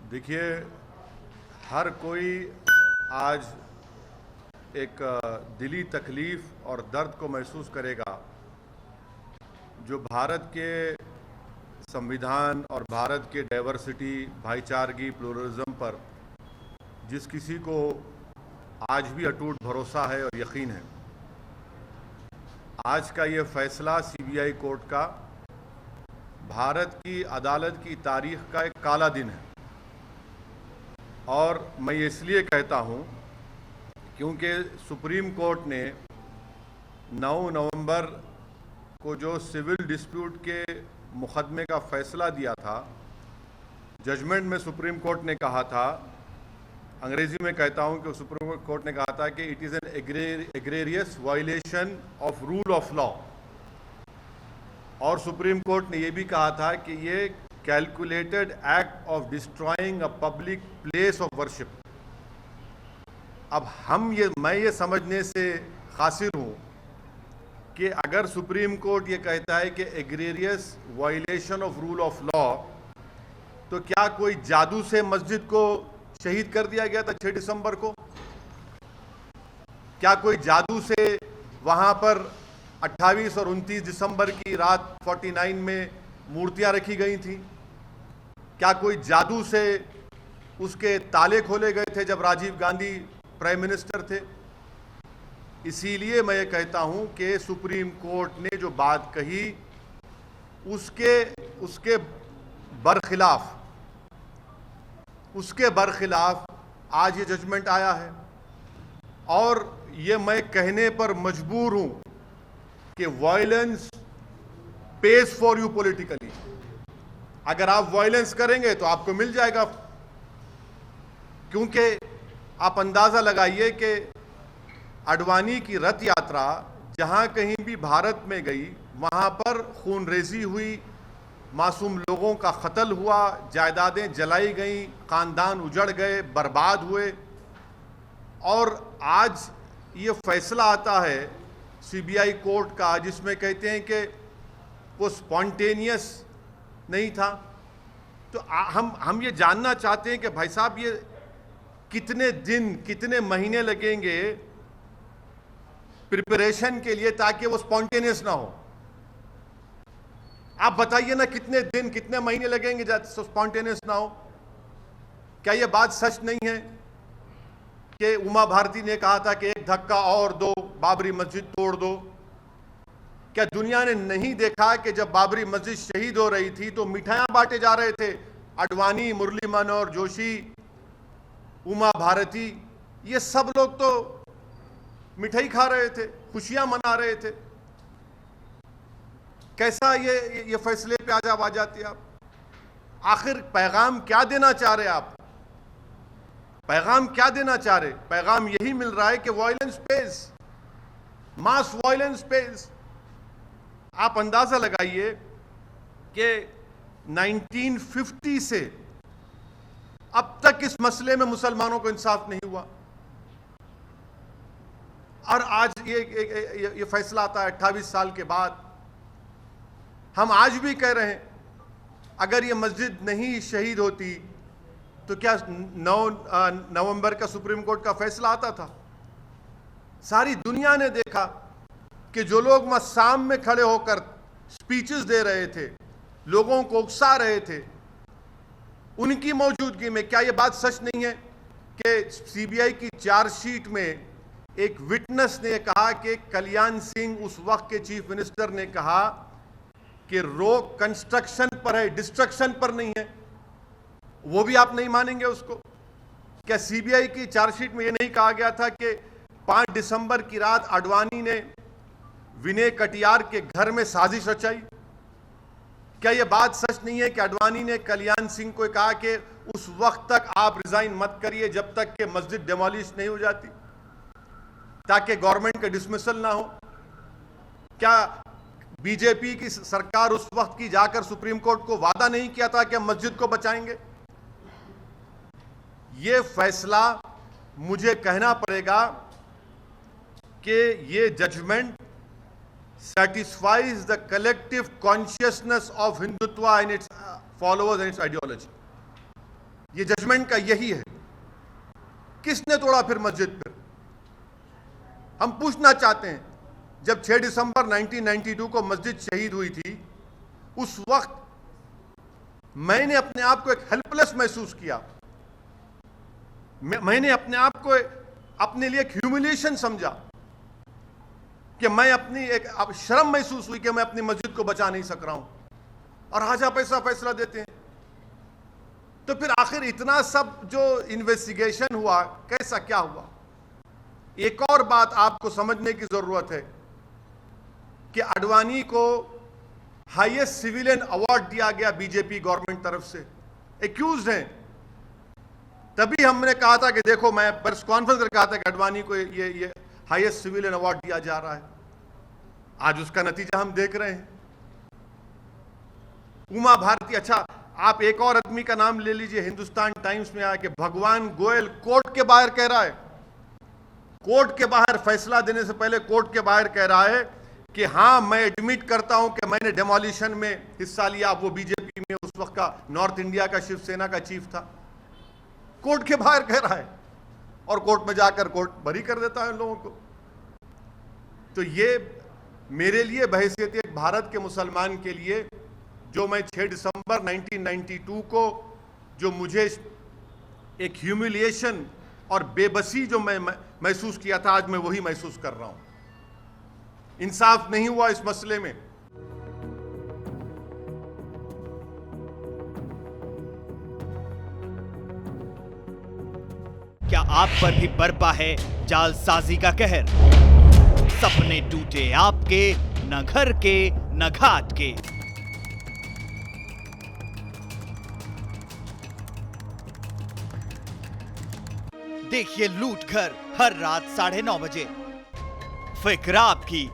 देखिए, हर कोई आज एक दिली तकलीफ़ और दर्द को महसूस करेगा जो भारत के संविधान और भारत के डाइवर्सिटी, भाईचारगी, प्लुरलिज्म पर जिस किसी को आज भी अटूट भरोसा है और यकीन है। आज का ये फैसला सीबीआई कोर्ट का भारत की अदालत की तारीख का एक काला दिन है। और मैं ये इसलिए कहता हूँ क्योंकि सुप्रीम कोर्ट ने 9 नवंबर को जो सिविल डिस्प्यूट के मुकदमे का फैसला दिया था, जजमेंट में सुप्रीम कोर्ट ने कहा था, अंग्रेजी में कहता हूँ कि सुप्रीम कोर्ट ने कहा था कि it is an egregious violation of rule of law. और सुप्रीम कोर्ट ने यह भी कहा था कि ये calculated act of destroying a public place of worship. अब मैं ये समझने से कासिर हूँ कि अगर सुप्रीम कोर्ट ये कहता है कि egregious violation of rule of law, तो क्या कोई जादू से मस्जिद को शहीद कर दिया गया था 6 दिसंबर को? क्या कोई जादू से वहाँ पर 28 और 29 दिसंबर की रात 49 में मूर्तियां रखी गई थी? क्या कोई जादू से उसके ताले खोले गए थे जब राजीव गांधी प्राइम मिनिस्टर थे? इसीलिए मैं ये कहता हूं कि सुप्रीम कोर्ट ने जो बात कही उसके बरखिलाफ आज ये जजमेंट आया है। और ये मैं कहने पर मजबूर हूं कि violence page for you politically. अगर आप वायलेंस करेंगे तो आपको मिल जाएगा, क्योंकि आप अंदाजा लगाइए कि अडवाणी की रथ यात्रा जहां कहीं भी भारत में गई, वहां पर खूनरेजी हुई, मासूम लोगों का कत्ल हुआ, जायदादें जलाई गईं, खानदान उजड़ गए, बर्बाद हुए। और आज ये फैसला आता है सीबीआई कोर्ट का जिसमें कहते हैं कि वो स्पॉन्टेनियस नहीं था। तो हम ये जानना चाहते हैं कि भाई साहब, ये कितने दिन, कितने महीने लगेंगे प्रिपरेशन के लिए ताकि वो स्पॉन्टेनियस ना हो? आप बताइए ना, कितने दिन, कितने महीने लगेंगे स्पॉन्टेनियस ना हो? क्या ये बात सच नहीं है कि उमा भारती ने कहा था कि एक धक्का और दो, बाबरी मस्जिद तोड़ दो? क्या दुनिया ने नहीं देखा कि जब बाबरी मस्जिद शहीद हो रही थी तो मिठाइयां बांटे जा रहे थे? अडवाणी, मुरली मनोहर जोशी, उमा भारती, ये सब लोग तो मिठाई खा रहे थे, खुशियां मना रहे थे। कैसा ये फैसले पे आज आ जाती है आप? आखिर पैगाम क्या देना चाह रहे आप? पैगाम क्या देना चाह रहे? पैगाम यही मिल रहा है कि वायलेंस पेज, मास वायलेंस पेज। आप अंदाजा लगाइए कि 1950 से अब तक इस मसले में मुसलमानों को इंसाफ नहीं हुआ, और आज ये फैसला आता है 28 साल के बाद। हम आज भी कह रहे हैं, अगर ये मस्जिद नहीं शहीद होती तो क्या 9 नवंबर का सुप्रीम कोर्ट का फैसला आता था? सारी दुनिया ने देखा कि जो लोग मस्साम में खड़े होकर स्पीचेस दे रहे थे, लोगों को उकसा रहे थे, उनकी मौजूदगी में क्या यह बात सच नहीं है कि सीबीआई की चार्जशीट में एक विटनेस ने कहा कि कल्याण सिंह, उस वक्त के चीफ मिनिस्टर, ने कहा कि रोक कंस्ट्रक्शन पर है, डिस्ट्रक्शन पर नहीं है? वो भी आप नहीं मानेंगे उसको? क्या सीबीआई की चार्जशीट में यह नहीं कहा गया था कि 5 दिसंबर की रात अडवाणी ने विनय कटियार के घर में साजिश रचाई? क्या यह बात सच नहीं है कि अडवाणी ने कल्याण सिंह को कहा कि उस वक्त तक आप रिजाइन मत करिए जब तक कि मस्जिद डेमोलिश नहीं हो जाती, ताकि गवर्नमेंट का डिसमिसल ना हो? क्या बीजेपी की सरकार उस वक्त की जाकर सुप्रीम कोर्ट को वादा नहीं किया था कि हम मस्जिद को बचाएंगे? ये फैसला, मुझे कहना पड़ेगा कि ये judgement satisfies the collective consciousness of Hindutva and its followers and its ideology. ये जजमेंट का यही है। किसने तोड़ा फिर मस्जिद? फिर हम पूछना चाहते हैं, जब 6 दिसंबर 1992 को मस्जिद शहीद हुई थी, उस वक्त मैंने अपने आप को एक हेल्पलेस महसूस किया। मैंने अपने आप को अपने लिए एक ह्यूमिलिएशन समझा कि मैं अपनी एक शर्म महसूस हुई कि मैं अपनी मस्जिद को बचा नहीं सक रहा हूं, और आज आप ऐसा फैसला देते हैं। तो फिर आखिर इतना सब जो इन्वेस्टिगेशन हुआ, कैसा क्या हुआ? एक और बात आपको समझने की जरूरत है कि आडवाणी को हाईएस्ट सिविलियन अवार्ड दिया गया बीजेपी गवर्नमेंट तरफ से, एक्यूज्ड हैं। तभी हमने कहा था कि देखो, मैं प्रेस कॉन्फ्रेंस करके कहा था कि आडवाणी को ये हाईएस्ट सिविलियन अवार्ड दिया जा रहा है। आज उसका नतीजा हम देख रहे हैं। उमा भारती, अच्छा आप एक और आदमी का नाम ले लीजिए, हिंदुस्तान टाइम्स में आया कि भगवान गोयल कोर्ट के बाहर कह रहा है, कोर्ट के बाहर फैसला देने से पहले कोर्ट के बाहर कह रहा है कि हाँ, मैं एडमिट करता हूं कि मैंने डेमोलिशन में हिस्सा लिया। वो बीजेपी में उस वक्त का नॉर्थ इंडिया का शिवसेना का चीफ था, कोर्ट के बाहर कह रहा है, और कोर्ट में जाकर कोर्ट बरी कर देता है उन लोगों को। तो ये मेरे लिए बहैसियत एक भारत के मुसलमान के लिए, जो मैं 6 दिसंबर 1992 को जो मुझे एक ह्यूमिलिएशन और बेबसी जो मैं महसूस किया था, आज मैं वही महसूस कर रहा हूं। इंसाफ नहीं हुआ इस मसले में। क्या आप पर भी बरपा है जालसाजी का कहर? सपने टूटे आपके, न घर के न घाट के। देखिए लूट घर हर रात 9:30 बजे। फिक्र आपकी,